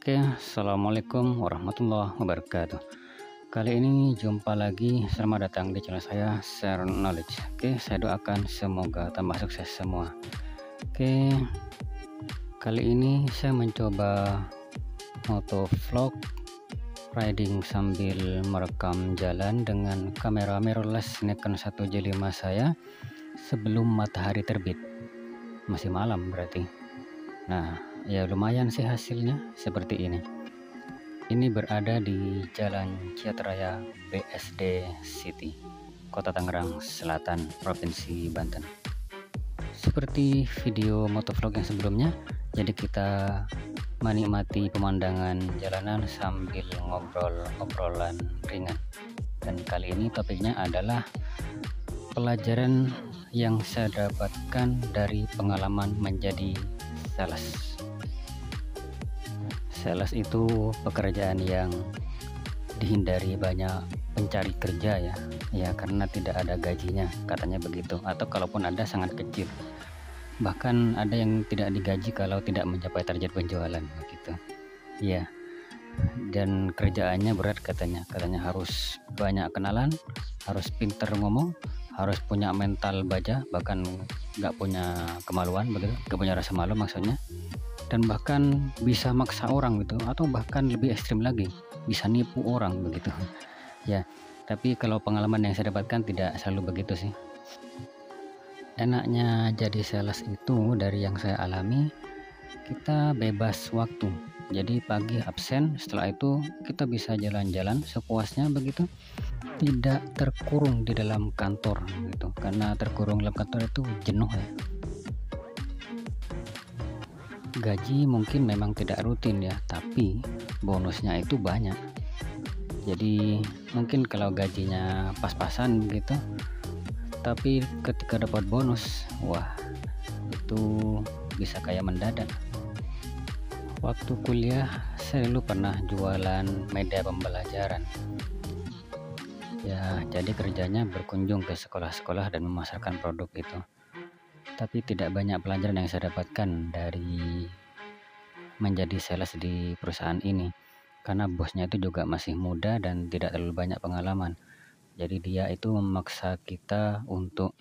Oke, assalamualaikum warahmatullahi wabarakatuh. Kali ini jumpa lagi, selamat datang di channel saya Share Knowledge. Oke, saya doakan semoga tambah sukses semua. Oke, kali ini saya mencoba moto vlog riding sambil merekam jalan dengan kamera mirrorless Nikon 1J5 saya sebelum matahari terbit. Masih malam berarti. Nah, ya lumayan sih hasilnya seperti ini. Ini berada di Jalan Ciatraya BSD City, Kota Tangerang Selatan, Provinsi Banten. Seperti video motovlog yang sebelumnya, jadi kita menikmati pemandangan jalanan sambil ngobrol-ngobrolan ringan. Dan kali ini topiknya adalah pelajaran yang saya dapatkan dari pengalaman menjadi sales. Sales itu pekerjaan yang dihindari banyak pencari kerja ya karena tidak ada gajinya, katanya begitu, atau kalaupun ada sangat kecil. Bahkan ada yang tidak digaji kalau tidak mencapai target penjualan begitu. Ya. Dan kerjaannya berat katanya harus banyak kenalan, harus pinter ngomong, harus punya mental baja, bahkan nggak punya kemaluan begitu, nggak punya rasa malu maksudnya, dan bahkan bisa maksa orang gitu, atau bahkan lebih ekstrim lagi bisa nipu orang begitu ya. Tapi kalau pengalaman yang saya dapatkan tidak selalu begitu sih. Enaknya jadi sales itu, dari yang saya alami, kita bebas waktu. Jadi pagi absen, setelah itu kita bisa jalan-jalan sepuasnya begitu, tidak terkurung di dalam kantor gitu. Karena terkurung dalam kantor itu jenuh ya. Gaji mungkin memang tidak rutin ya, tapi bonusnya itu banyak. Jadi mungkin kalau gajinya pas-pasan gitu, tapi ketika dapat bonus, wah itu bisa kayak mendadak. Waktu kuliah saya dulu pernah jualan media pembelajaran ya, jadi kerjanya berkunjung ke sekolah-sekolah dan memasarkan produk itu. Tapi tidak banyak pelajaran yang saya dapatkan dari menjadi sales di perusahaan ini, karena bosnya itu juga masih muda dan tidak terlalu banyak pengalaman. Jadi dia itu memaksa kita untuk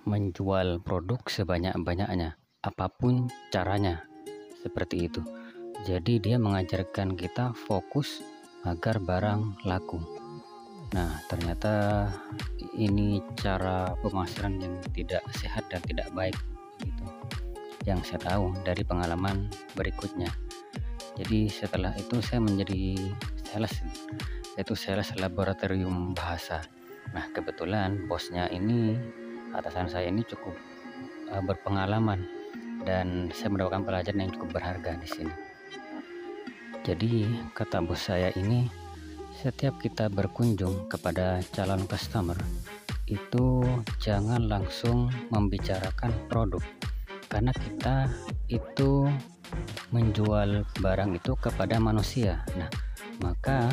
menjual produk sebanyak-banyaknya, apapun caranya, seperti itu. Jadi dia mengajarkan kita fokus agar barang laku. Nah, ternyata ini cara pemasaran yang tidak sehat dan tidak baik gitu, yang saya tahu dari pengalaman berikutnya. Jadi setelah itu saya menjadi sales, yaitu sales laboratorium bahasa. Nah, kebetulan bosnya ini, atasan saya ini cukup berpengalaman, dan saya mendapatkan pelajaran yang cukup berharga di sini. Jadi kata bos saya ini, setiap kita berkunjung kepada calon customer itu jangan langsung membicarakan produk, karena kita itu menjual barang itu kepada manusia. Nah, maka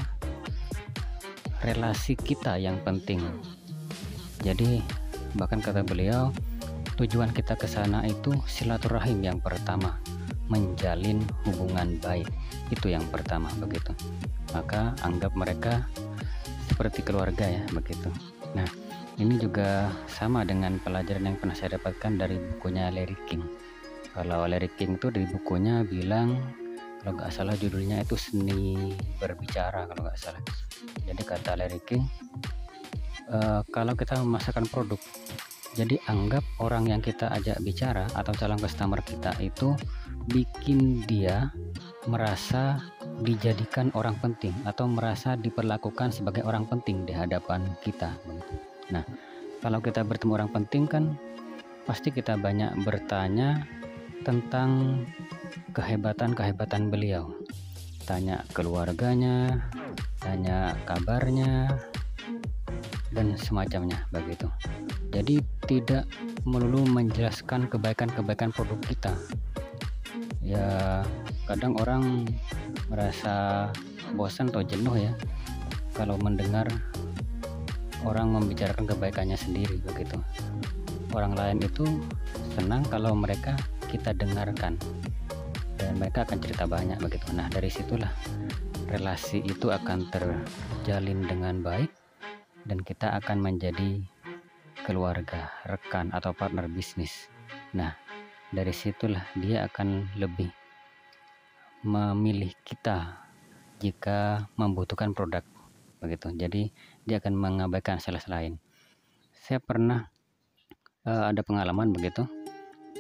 relasi kita yang penting. Jadi bahkan kata beliau, tujuan kita ke sana itu silaturahim yang pertama, menjalin hubungan baik, itu yang pertama begitu. Maka anggap mereka seperti keluarga ya begitu. Nah, ini juga sama dengan pelajaran yang pernah saya dapatkan dari bukunya Larry King. Kalau Larry King itu di bukunya bilang, kalau nggak salah judulnya itu Seni Berbicara kalau nggak salah. Jadi kata Larry King, kalau kita memasarkan produk, jadi anggap orang yang kita ajak bicara atau calon customer kita itu bikin dia merasa dijadikan orang penting atau merasa diperlakukan sebagai orang penting di hadapan kita. Nah, kalau kita bertemu orang penting kan pasti kita banyak bertanya tentang kehebatan beliau, tanya keluarganya, tanya kabarnya, dan semacamnya begitu. Jadi tidak melulu menjelaskan kebaikan-kebaikan produk kita ya. Kadang orang merasa bosan atau jenuh ya kalau mendengar orang membicarakan kebaikannya sendiri begitu. Orang lain itu senang kalau mereka kita dengarkan dan mereka akan cerita banyak begitu. Nah, dari situlah relasi itu akan terjalin dengan baik dan kita akan menjadi keluarga, rekan atau partner bisnis. Nah, dari situlah dia akan lebih memilih kita jika membutuhkan produk begitu. Jadi dia akan mengabaikan sales lain. Saya pernah ada pengalaman begitu.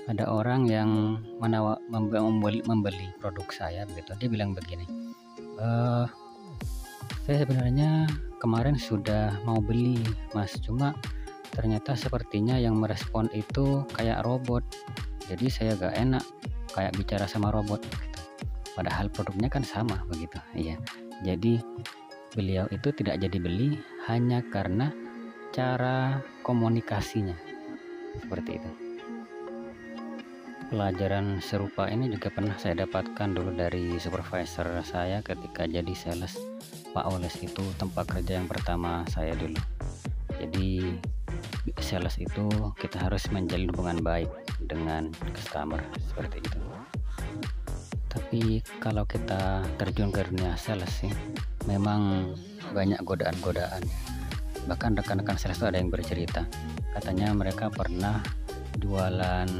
Ada orang yang membeli produk saya begitu. Dia bilang begini, saya sebenarnya kemarin sudah mau beli mas, cuma ternyata sepertinya yang merespon itu kayak robot, jadi saya gak enak kayak bicara sama robot gitu. Padahal produknya kan sama begitu. Iya, jadi beliau itu tidak jadi beli hanya karena cara komunikasinya seperti itu. Pelajaran serupa ini juga pernah saya dapatkan dulu dari supervisor saya ketika jadi sales. Pak Oles itu tempat kerja yang pertama saya dulu. Jadi sales itu kita harus menjalin hubungan baik dengan customer seperti itu. Tapi kalau kita terjun ke dunia sales sih, memang banyak godaan-godaan. Bahkan rekan-rekan sales itu ada yang bercerita, katanya mereka pernah jualan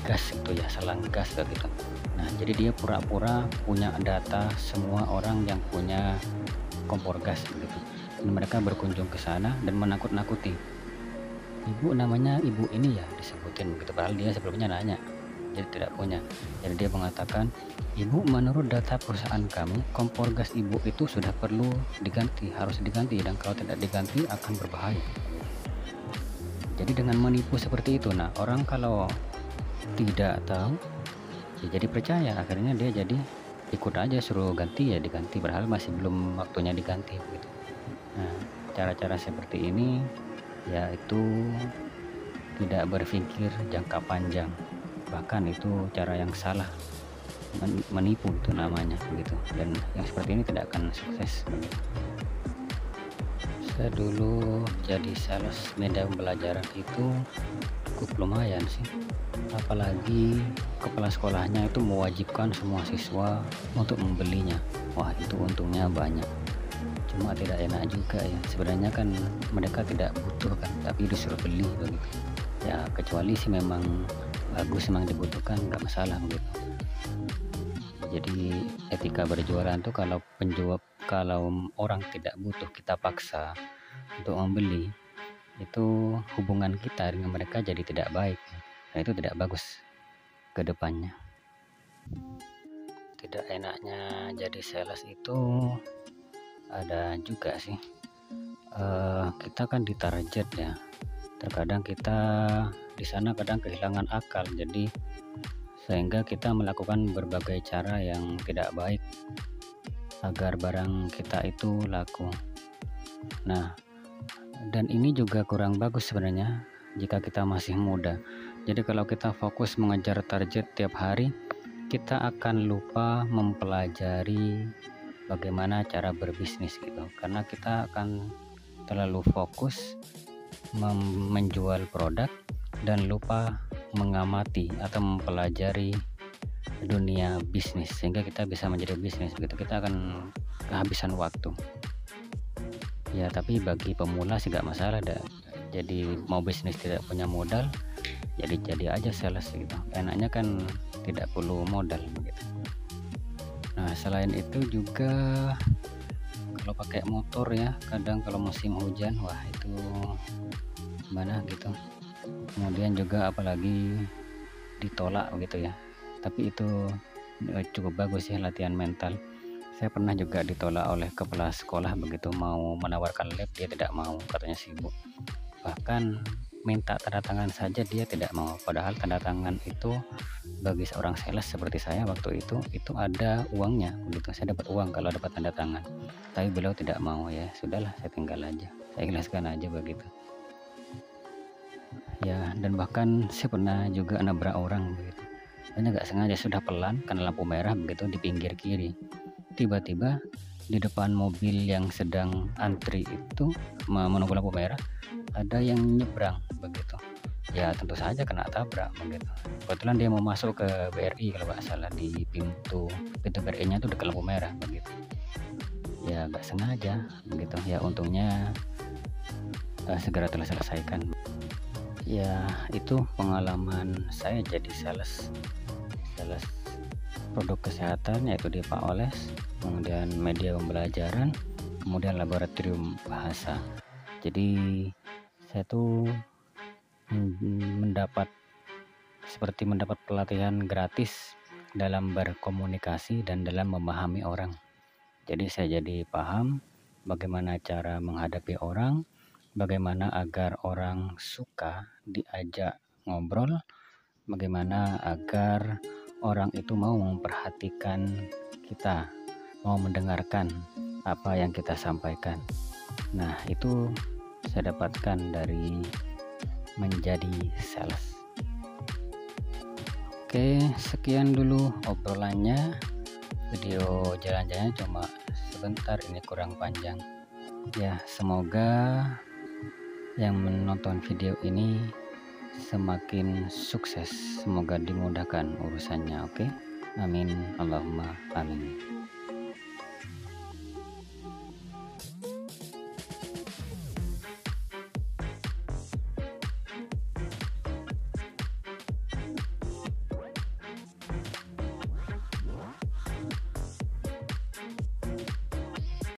gas itu ya, selang gas gitu. Nah, jadi dia pura-pura punya data semua orang yang punya kompor gas begitu. Dan mereka berkunjung ke sana dan menakut-nakuti. Ibu namanya ibu ini ya, disebutin begitu, padahal dia sebelumnya nanya, jadi tidak punya. Jadi dia mengatakan, ibu, menurut data perusahaan kami, kompor gas ibu itu sudah perlu diganti, harus diganti, dan kalau tidak diganti akan berbahaya. Jadi dengan menipu seperti itu, nah orang kalau tidak tahu ya jadi percaya, akhirnya dia jadi ikut aja, suruh ganti ya diganti, padahal masih belum waktunya diganti begitu. Nah, cara-cara seperti ini yaitu tidak berpikir jangka panjang, bahkan itu cara yang salah, menipu itu namanya begitu, dan yang seperti ini tidak akan sukses begitu. Saya dulu jadi sales media pembelajaran itu cukup lumayan sih, apalagi kepala sekolahnya itu mewajibkan semua siswa untuk membelinya. Wah, itu untungnya banyak, cuma tidak enak juga ya, sebenarnya kan mereka tidak butuh kan, tapi disuruh beli begitu ya. Kecuali sih memang bagus, memang dibutuhkan, nggak masalah begitu. Jadi etika berjualan tuh kalau orang tidak butuh kita paksa untuk membeli, itu hubungan kita dengan mereka jadi tidak baik. Nah, itu tidak bagus ke depannya. Tidak enaknya jadi sales itu ada juga sih, kita kan ditarget ya, terkadang kita di sana kadang kehilangan akal, jadi sehingga kita melakukan berbagai cara yang tidak baik agar barang kita itu laku. Nah, dan ini juga kurang bagus sebenarnya jika kita masih muda. Jadi kalau kita fokus mengejar target tiap hari, kita akan lupa mempelajari bagaimana cara berbisnis gitu, karena kita akan terlalu fokus menjual produk dan lupa mengamati atau mempelajari dunia bisnis, sehingga kita bisa menjadi bisnis begitu. Kita akan kehabisan waktu ya. Tapi bagi pemula sih gak masalah dah. Jadi mau bisnis tidak punya modal, jadi aja sales gitu, enaknya kan tidak perlu modal begitu. Nah, selain itu juga kalau pakai motor ya, kadang kalau musim hujan, wah itu gimana gitu. Kemudian juga apalagi ditolak begitu ya, tapi itu cukup bagus ya, latihan mental. Saya pernah juga ditolak oleh kepala sekolah begitu mau menawarkan lab, dia tidak mau, katanya sibuk. Bahkan minta tanda tangan saja dia tidak mau, padahal tanda tangan itu bagi seorang sales seperti saya waktu itu ada uangnya begitu. Saya dapat uang kalau dapat tanda tangan, tapi beliau tidak mau. Ya sudahlah, saya tinggal aja, saya ikhlaskan aja begitu ya. Dan bahkan saya pernah juga nabrak orang begitu, hanya nggak sengaja, sudah pelan karena lampu merah begitu di pinggir kiri, tiba-tiba di depan mobil yang sedang antri itu menunggu lampu merah ada yang nyebrang begitu. ya tentu saja kena tabrak begitu. Kebetulan dia mau masuk ke BRI kalau nggak salah, di pintu BRI-nya tuh dekat lampu merah begitu. Ya nggak sengaja begitu. Ya untungnya segera terselesaikan. Ya itu pengalaman saya jadi sales produk kesehatan, yaitu di Pak Oles, kemudian media pembelajaran, kemudian laboratorium bahasa. Jadi saya tuh seperti mendapat pelatihan gratis dalam berkomunikasi dan dalam memahami orang. Jadi saya jadi paham bagaimana cara menghadapi orang, bagaimana agar orang suka diajak ngobrol, bagaimana agar orang itu mau memperhatikan kita, mau mendengarkan apa yang kita sampaikan. Nah, itu saya dapatkan dari menjadi sales. Oke, sekian dulu obrolannya. Video jalan-jalannya cuma sebentar, ini kurang panjang. Ya, semoga yang menonton video ini semakin sukses, semoga dimudahkan urusannya. Oke, amin, Allahumma amin.